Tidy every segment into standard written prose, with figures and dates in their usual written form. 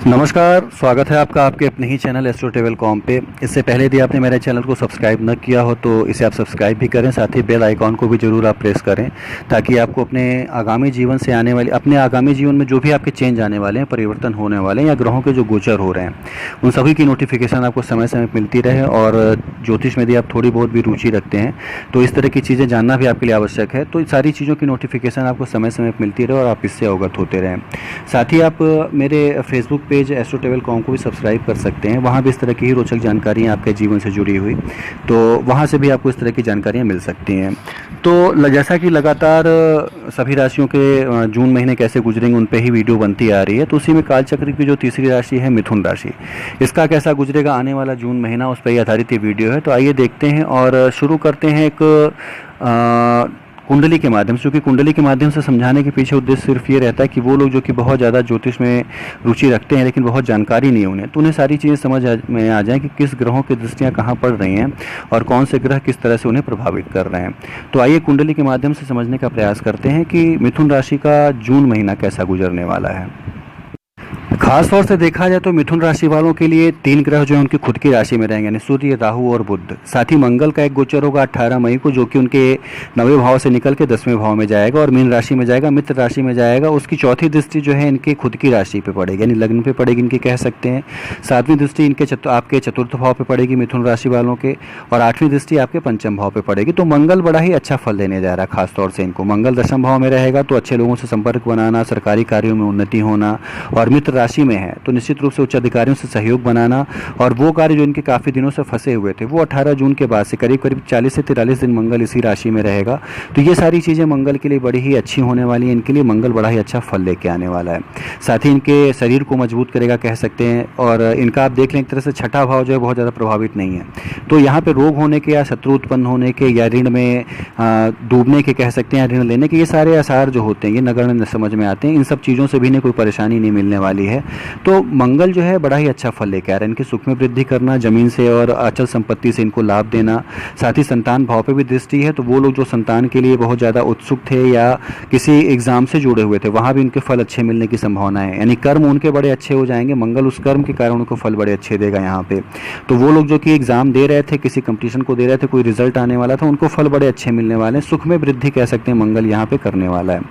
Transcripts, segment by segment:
नमस्कार, स्वागत है आपका आपके अपने ही चैनल एस्ट्रो ट्रेवल कॉम पे। इससे पहले यदि आपने मेरे चैनल को सब्सक्राइब न किया हो तो इसे आप सब्सक्राइब भी करें, साथ ही बेल आइकॉन को भी ज़रूर आप प्रेस करें ताकि आपको अपने आगामी जीवन में जो भी आपके चेंज आने वाले हैं, परिवर्तन होने वाले हैं या ग्रहों के जो गोचर हो रहे हैं, उन सभी की नोटिफिकेशन आपको समय समय पर मिलती रहे। और ज्योतिष में यदि आप थोड़ी बहुत भी रुचि रखते हैं तो इस तरह की चीज़ें जानना भी आपके लिए आवश्यक है। तो सारी चीज़ों की नोटिफिकेशन आपको समय समय पर मिलती रहे और आप इससे अवगत होते रहें। साथ ही आप मेरे Facebook page astro travel com को भी सब्सक्राइब कर सकते हैं। वहाँ भी इस तरह की ही रोचक जानकारियाँ आपके जीवन से जुड़ी हुई, तो वहाँ से भी आपको इस तरह की जानकारियाँ मिल सकती हैं। तो जैसा कि लगातार सभी राशियों के जून महीने कैसे गुजरेंगे उन पे ही वीडियो बनती आ रही है, तो उसी में कालचक्र की जो तीसरी राशि है मिथुन राशि, इसका कैसा गुजरेगा आने वाला जून महीना, उस पर ही आधारित ये वीडियो है। तो आइए देखते हैं और शुरू करते हैं एक कुंडली के माध्यम से। क्योंकि कुंडली के माध्यम से समझाने के पीछे उद्देश्य सिर्फ ये रहता है कि वो लोग जो कि बहुत ज़्यादा ज्योतिष में रुचि रखते हैं लेकिन बहुत जानकारी नहीं उन्हें, तो उन्हें सारी चीज़ें समझ में आ जाएं कि किस ग्रहों की दृष्टियाँ कहाँ पड़ रही हैं और कौन से ग्रह किस तरह से उन्हें प्रभावित कर रहे हैं। तो आइए कुंडली के माध्यम से समझने का प्रयास करते हैं कि मिथुन राशि का जून महीना कैसा गुजरने वाला है। खास तौर से देखा जाए तो मिथुन राशि वालों के लिए तीन ग्रह जो है उनकी खुद की राशि में रहेंगे, यानी सूर्य, राहु और बुध। साथ ही मंगल का एक गोचर होगा 18 मई को, जो कि उनके 9वें भाव से निकल के 10वें भाव में जाएगा और मीन राशि में जाएगा, मित्र राशि में जाएगा। उसकी चौथी दृष्टि जो है इनकी खुद की राशि पे पड़ेगी, यानी लग्न पे पड़ेगी इनकी कह सकते हैं। सातवीं दृष्टि इनके आपके चतुर्थ भाव पे पड़ेगी मिथुन राशि वालों के, और आठवीं दृष्टि आपके पंचम भाव पे पड़ेगी। तो मंगल बड़ा ही अच्छा फल देने जा रहा है। खासतौर से इनको मंगल दशम भाव में रहेगा तो अच्छे लोगों से संपर्क बनाना, सरकारी कार्यों में उन्नति होना, और मित्र राशि में है तो निश्चित रूप से उच्च अधिकारियों से सहयोग बनाना, और वो कार्य जो इनके काफ़ी दिनों से फंसे हुए थे वो 18 जून के बाद से करीब 40 से 43 दिन मंगल इसी राशि में रहेगा। तो ये सारी चीज़ें मंगल के लिए बड़ी ही अच्छी होने वाली हैं। इनके लिए मंगल बड़ा ही अच्छा फल लेके आने वाला है। साथ ही इनके शरीर को मजबूत करेगा कह सकते हैं, और इनका आप देख लें एक तरह से छठा भाव जो है बहुत ज़्यादा प्रभावित नहीं है। तो यहाँ पर रोग होने के या शत्रु उत्पन्न होने के या ऋण में डूबने के कह सकते हैं, ऋण लेने के, ये सारे आसार जो होते हैं ये नगण्य समझ में आते हैं। इन सब चीज़ों से भी इन्हें कोई परेशानी नहीं मिलने वाली है। तो मंगल जो है बड़ा ही अच्छा फल लेकर आ रहा है। इनके सुख में वृद्धि करना, जमीन से और अचल संपत्ति से इनको लाभ देना। साथ ही संतान भाव पे भी दृष्टि है, तो वो लोग जो संतान के लिए बहुत ज़्यादा उत्सुक थे या किसी एग्जाम से जुड़े हुए थे वहाँ भी उनके फल अच्छे मिलने की संभावना है, यानी कर्म उनके बड़े अच्छे हो जाएंगे। मंगल उस कर्म के कारण उनको फल बड़े अच्छे देगा यहाँ पे। तो वो लोग जो कि एग्जाम दे रहे थे, किसी कंपटीशन को दे रहे थे, कोई रिजल्ट आने वाला था, उनको फल बड़े अच्छे मिलने वाले हैं। सुख में वृद्धि कह सकते हैं मंगल यहाँ पे करने वाला है।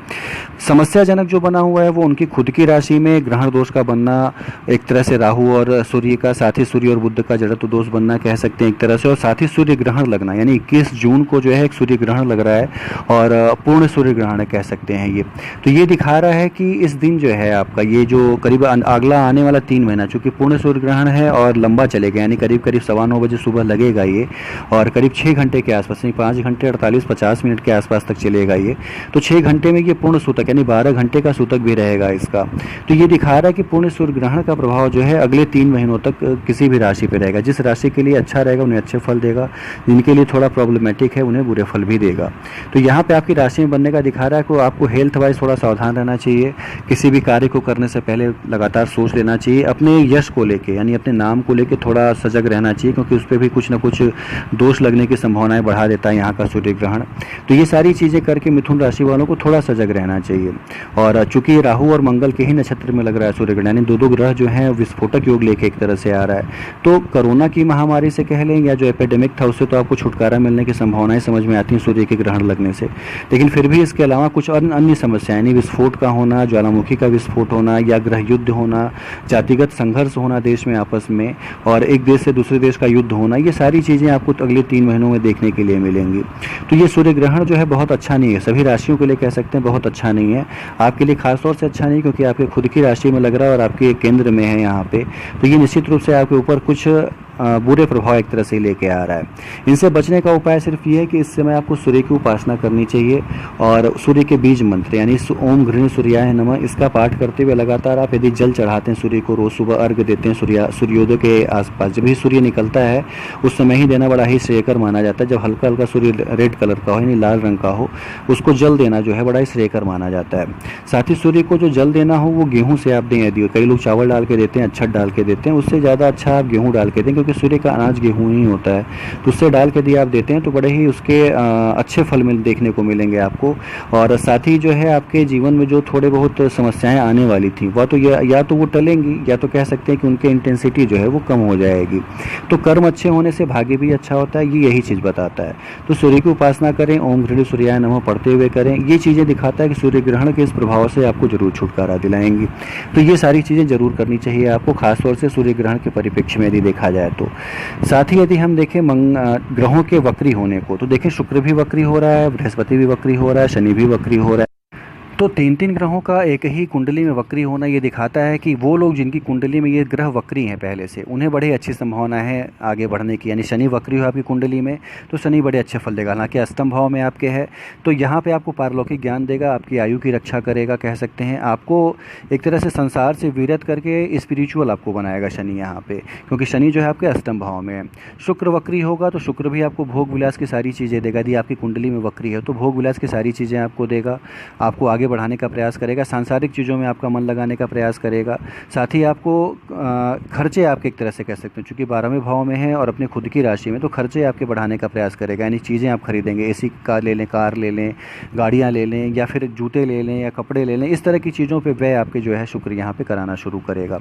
समस्याजनक जो बना हुआ है वो उनकी खुद की राशि में ग्रहण दोष का बनना, एक तरह से राहु और सूर्य का, साथ ही सूर्य और बुध का जड़त्व दोष बनना कह सकते हैं एक तरह से, और साथ ही सूर्य ग्रहण लगना, यानी 21 जून को जो है एक सूर्य ग्रहण लग रहा है और पूर्ण सूर्य ग्रहण है कह सकते हैं ये। तो ये दिखा रहा है कि इस दिन जो है आपका ये जो करीब अगला आने वाला 3 महीना, चूँकि पूर्ण सूर्य ग्रहण है और लंबा चलेगा, यानी करीब 9:15 बजे सुबह लगेगा ये और करीब 6 घंटे के आसपास, यानी 5 घंटे 48-50 मिनट के आसपास तक चलेगा ये। तो 6 घंटे में ये पूर्ण सूतक यानी 12 घंटे का सूतक भी रहेगा इसका। तो ये दिखा रहा है कि पूर्ण सूर्य ग्रहण का प्रभाव जो है अगले 3 महीनों तक किसी भी राशि पे रहेगा। जिस राशि के लिए अच्छा रहेगा उन्हें अच्छे फल देगा, जिनके लिए थोड़ा प्रॉब्लमेटिक है उन्हें बुरे फल भी देगा। तो यहाँ पे आपकी राशि में बनने का दिखा रहा है कि आपको हेल्थ वाइज थोड़ा सावधान रहना चाहिए। किसी भी कार्य को करने से पहले लगातार सोच लेना चाहिए। अपने यश को लेके यानी अपने नाम को लेके थोड़ा सजग रहना चाहिए, क्योंकि उस पर भी कुछ ना कुछ दोष लगने की संभावनाएं बढ़ा देता है यहाँ का सूर्य ग्रहण। तो ये सारी चीज़ें करके मिथुन राशि वालों को थोड़ा सजग रहना चाहिए। और चूंकि राहु और मंगल के ही नक्षत्र में लग रहा है सूर्य ग्रहण, यानी दो ग्रह जो हैं विस्फोटक योग लेके एक तरह से आ रहा है। तो कोरोना की महामारी से कह लें या जो एपिडेमिक था उससे तो आपको छुटकारा मिलने की संभावनाएं समझ में आती हैं सूर्य के ग्रहण लगने से, लेकिन फिर भी इसके अलावा कुछ अन्य समस्याएं, यानी विस्फोट का होना, ज्वालामुखी का विस्फोट होना या गृह युद्ध होना, जातिगत संघर्ष होना देश में आपस में, और एक देश से दूसरे देश का युद्ध होना, ये सारी चीज़ें आपको अगले 3 महीनों में देखने के लिए मिलेंगी। तो ये सूर्य ग्रहण जो है बहुत अच्छा नहीं है, सभी राशियों के लिए कह सकते हैं बहुत अच्छा नहीं है। आपके लिए खासतौर से अच्छा नहीं क्योंकि आपके खुद की राशि में लग रहा है और आपके केंद्र में है यहाँ पे। तो ये निश्चित रूप से आपके ऊपर कुछ बुरे प्रभाव एक तरह से लेके आ रहा है। इनसे बचने का उपाय सिर्फ ये है कि इस समय आपको सूर्य की उपासना करनी चाहिए और सूर्य के बीज मंत्र यानी ओम घृण सूर्याय नमः इसका पाठ करते हुए लगातार आप यदि जल चढ़ाते हैं सूर्य को, रोज सुबह अर्घ्य देते हैं सूर्योदय के आसपास, जब भी सूर्य निकलता है उस समय ही देना बड़ा ही श्रेयकर माना जाता है। जब हल्का हल्का सूर्य रेड कलर का हो यानी लाल रंग का हो, उसको जल देना जो है बड़ा ही श्रेयकर माना जाता है। साथ ही सूर्य को जो जल देना हो वो गेहूँ से आप दें, यदि कई लोग चावल डाल के देते हैं, अक्षत डाल के देते हैं, उससे ज़्यादा अच्छा आप गेहूँ डाल के दें, क्योंकि सूर्य का अनाज गेहूँ ही होता है, तो उससे डाल के यदि आप देते हैं तो बड़े ही उसके अच्छे फल देखने को मिलेंगे आपको। और साथ ही जो है आपके जीवन में जो थोड़े बहुत समस्याएं आने वाली थी वह तो या तो वो टलेंगी, या तो कह सकते हैं कि उनकी इंटेंसिटी जो है वो कम हो जाएगी। तो कर्म अच्छे होने से भाग्य भी अच्छा होता है, ये यही चीज़ बताता है। तो सूर्य की उपासना करें, ओम ह्रीं सूर्याय नमः पढ़ते हुए करें। ये चीज़ें दिखाता है कि सूर्य ग्रहण के इस प्रभाव से आपको जरूर छुटकारा दिलाएंगी। तो ये सारी चीज़ें जरूर करनी चाहिए आपको, खासतौर से सूर्य ग्रहण के परिप्रेक्ष्य में यदि देखा जाए तो। साथ ही यदि हम देखें ग्रहों के वक्री होने को, तो देखें शुक्र भी वक्री हो रहा है, बृहस्पति भी वक्री हो रहा है, शनि भी वक्री हो रहा है। तो तीन तीन ग्रहों का एक ही कुंडली में वक्री होना ये दिखाता है कि वो लोग जिनकी कुंडली में ये ग्रह वक्री हैं पहले से, उन्हें बड़ी अच्छी संभावना है आगे बढ़ने की। यानी शनि वक्री हो आपकी कुंडली में तो शनि बड़े अच्छे फल देगा, हालांकि अष्टम भाव में आपके है, तो यहाँ पे आपको पारलौकिक ज्ञान देगा, आपकी आयु की रक्षा करेगा, कह सकते हैं आपको एक तरह से संसार से विरत करके स्पिरिचुअल आपको बनाएगा शनि यहाँ पे, क्योंकि शनि जो है आपके अष्टम भाव में है। शुक्र वक्री होगा तो शुक्र भी आपको भोग विलास की सारी चीज़ें देगा। यदि आपकी कुंडली में वक्री है तो भोग विलास की सारी चीज़ें आपको देगा, आपको आगे बढ़ाने का प्रयास करेगा, सांसारिक चीज़ों में आपका मन लगाने का प्रयास करेगा। साथ ही आपको खर्चे आपके एक तरह से कह सकते हैं, चूँकि 12वें भाव में है और अपने खुद की राशि में, तो खर्चे आपके बढ़ाने का प्रयास करेगा। यानी चीज़ें आप खरीदेंगे, एसी कार ले लें, कार ले लें, गाड़ियाँ ले लें, या फिर जूते ले लें या कपड़े ले लें, इस तरह की चीज़ों पर व्यय आपके जो है शुक्र यहाँ पर कराना शुरू करेगा।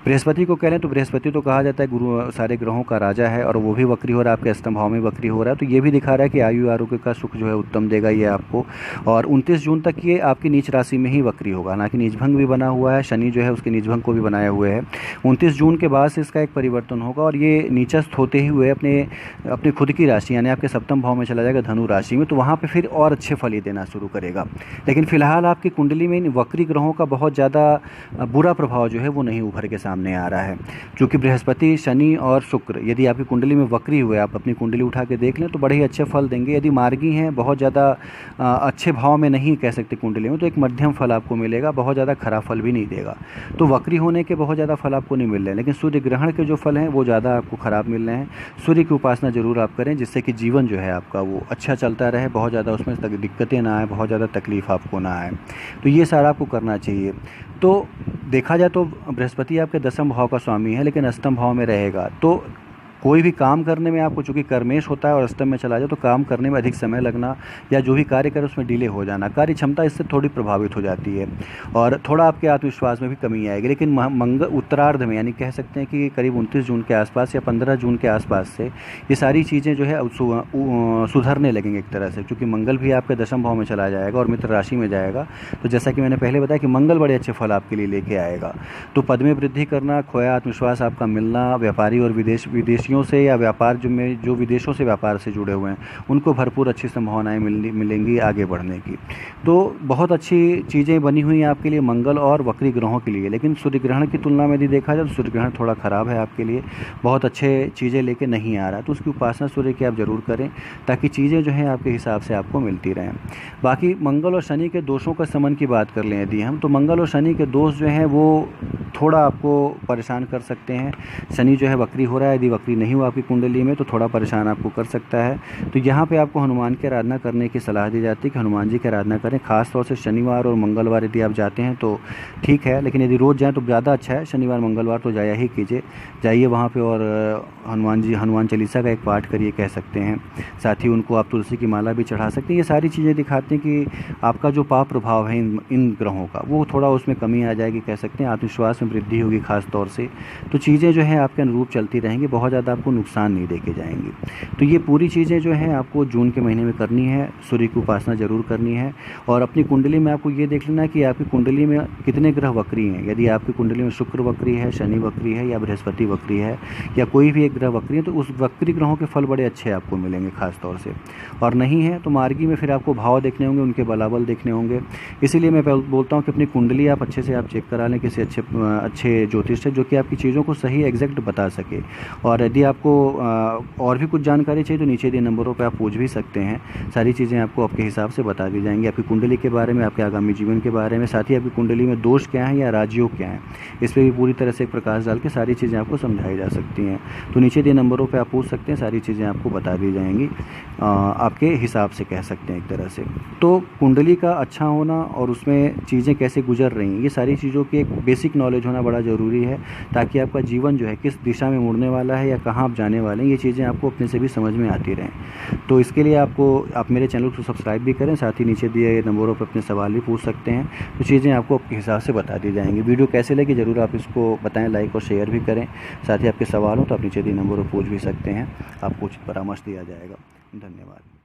बृहस्पति को कह लें तो बृहस्पति तो कहा जाता है गुरु सारे ग्रहों का राजा है, और वो भी वक्री हो रहा है, आपके अष्टम भाव में वक्री हो रहा है, तो ये भी दिखा रहा है कि आयु आरोग्य का सुख जो है उत्तम देगा ये आपको। और 29 जून तक ये आपकी नीच राशि में ही वक्री होगा, ना कि नीचभंग भी बना हुआ है, शनि जो है उसके नीचभंग को भी बनाए हुए है। 29 जून के बाद से इसका एक परिवर्तन होगा और ये नीचस्थ होते ही हुए अपने खुद की राशि यानी आपके सप्तम भाव में चला जाएगा, धनु राशि में, तो वहाँ पे फिर और अच्छे फल ही देना शुरू करेगा। लेकिन फिलहाल आपकी कुंडली में इन वक्री ग्रहों का बहुत ज़्यादा बुरा प्रभाव जो है वो नहीं उभर के सामने आ रहा है, क्योंकि बृहस्पति, शनि और शुक्र यदि आपकी कुंडली में वक्री हुए, आप अपनी कुंडली उठा के देख लें तो बड़े ही अच्छे फल देंगे। यदि मार्गी हैं, बहुत ज़्यादा अच्छे भाव में नहीं कह सकते कुंडली में, तो एक मध्यम फल आपको मिलेगा, बहुत ज़्यादा खराब फल भी नहीं देगा। तो वक्री होने के बहुत ज़्यादा फल आपको नहीं मिल रहे हैं, लेकिन सूर्य ग्रहण के जो फल हैं वो ज़्यादा आपको ख़राब मिल रहे हैं। सूर्य की उपासना ज़रूर आप करें, जिससे कि जीवन जो है आपका वो अच्छा चलता रहे, बहुत ज़्यादा उसमें दिक्कतें ना आए, बहुत ज़्यादा तकलीफ़ आपको ना आए। तो ये सारा आपको करना चाहिए। तो देखा जाए तो बृहस्पति आपके दसम भाव का स्वामी है, लेकिन अष्टम भाव में रहेगा, तो कोई भी काम करने में आपको, चूँकि कर्मेश होता है और अष्टम में चला जाए, तो काम करने में अधिक समय लगना या जो भी कार्य करे उसमें डिले हो जाना, कार्य क्षमता इससे थोड़ी प्रभावित हो जाती है और थोड़ा आपके आत्मविश्वास में भी कमी आएगी। लेकिन मंगल उत्तरार्ध में, यानी कह सकते हैं कि करीब 29 जून के आसपास या 15 जून के आसपास से ये सारी चीज़ें जो है सुधरने लगेंगे एक तरह से, क्योंकि मंगल भी आपके दशम भाव में चला जाएगा और मित्र राशि में जाएगा। तो जैसा कि मैंने पहले बताया कि मंगल बड़े अच्छे फल आपके लिए लेके आएगा। तो पद में वृद्धि करना, खोया आत्मविश्वास आपका मिलना, व्यापारी और विदेशियों से या व्यापार जो विदेशों से व्यापार से जुड़े हुए हैं उनको भरपूर अच्छी संभावनाएं मिलेंगी आगे बढ़ने की। तो बहुत अच्छी चीज़ें बनी हुई हैं आपके लिए मंगल और वक्री ग्रहों के लिए। लेकिन सूर्य ग्रहण की तुलना में यदि देखा जाए तो सूर्य ग्रहण थोड़ा ख़राब है आपके लिए, बहुत अच्छे चीज़ें लेके नहीं आ रहा, तो उसकी उपासना सूर्य की आप ज़रूर करें ताकि चीज़ें जो हैं आपके हिसाब से आपको मिलती रहें। बाकी मंगल और शनि के दोषों का समन की बात कर लें यदि हम, तो मंगल और शनि के दोष जो हैं वो थोड़ा आपको परेशान कर सकते हैं। शनि जो है वक्री हो रहा है, यदि वक्री नहीं हुआ आपकी कुंडली में तो थोड़ा परेशान आपको कर सकता है। तो यहाँ पे आपको हनुमान की आराधना करने की सलाह दी जाती है कि हनुमान जी की आराधना करें, खास तौर से शनिवार और मंगलवार यदि आप जाते हैं तो ठीक है, लेकिन यदि रोज़ जाएँ तो ज़्यादा अच्छा है। शनिवार मंगलवार तो जाया ही कीजिए, जाइए वहाँ पे और हनुमान चालीसा का एक पाठ करिए कह सकते हैं। साथ ही उनको आप तुलसी की माला भी चढ़ा सकते हैं। ये सारी चीज़ें दिखाती हैं कि आपका जो पाप प्रभाव है इन ग्रहों का वो थोड़ा उसमें कमी आ जाएगी कह सकते हैं, आत्मविश्वास में वृद्धि होगी खास तौर से। तो चीज़ें जो है आपके अनुरूप चलती रहेंगी, बहुत ज़्यादा आपको नुकसान नहीं देके जाएंगी। तो ये पूरी चीज़ें जो हैं आपको जून के महीने में करनी है, सूर्य की उपासना ज़रूर करनी है। और अपनी कुंडली में आपको ये देख लेना है कि आपकी कुंडली में कितने ग्रह वक्री हैं। यदि आपकी कुंडली में शुक्र वक्री है, शनि वक्री है या बृहस्पति वक्री है या कोई भी एक ग्रह वक्री है, तो उस वक्री ग्रहों के फल बड़े अच्छे आपको मिलेंगे खास तौर से। और नहीं है तो मार्गी में फिर आपको भाव देखने होंगे, उनके बलाबल देखने होंगे। इसीलिए मैं बोलता हूँ कि अपनी कुंडली आप अच्छे से आप चेक करा लें किसी अच्छे ज्योतिष से, जो कि आपकी चीज़ों को सही एग्जैक्ट बता सके। और यदि आपको और भी कुछ जानकारी चाहिए तो नीचे दिए नंबरों पे आप पूछ भी सकते हैं, सारी चीज़ें आपको आपके हिसाब से बता दी जाएंगी, आपकी कुंडली के बारे में, आपके आगामी जीवन के बारे में, साथ ही आपकी कुंडली में दोष क्या है या राजयोग क्या है, इस पर भी पूरी तरह से एक प्रकाश डाल के सारी चीज़ें आपको समझाई जा सकती हैं। तो नीचे दिए नंबरों पर आप पूछ सकते हैं, सारी चीज़ें आपको बता दी जाएंगी आपके हिसाब से कह सकते हैं एक तरह से। तो कुंडली का अच्छा होना और उसमें चीज़ें कैसे गुजर रही हैं, ये सारी चीज़ों की एक बेसिक नॉलेज होना बड़ा ज़रूरी है, ताकि आपका जीवन जो है किस दिशा में मुड़ने वाला है या कहाँ आप जाने वाले हैं, ये चीज़ें आपको अपने से भी समझ में आती रहें। तो इसके लिए आप मेरे चैनल को सब्सक्राइब भी करें, साथ ही नीचे दिए गए नंबरों पर अपने सवाल भी पूछ सकते हैं। तो चीज़ें आपको अपने हिसाब से बता दी जाएंगी। वीडियो कैसे लगी ज़रूर आप इसको बताएं, लाइक और शेयर भी करें। साथ ही आपके सवाल हो तो आप नीचे दिए नंबर पर पूछ भी सकते हैं, आपको उचित परामर्श दिया जाएगा। धन्यवाद।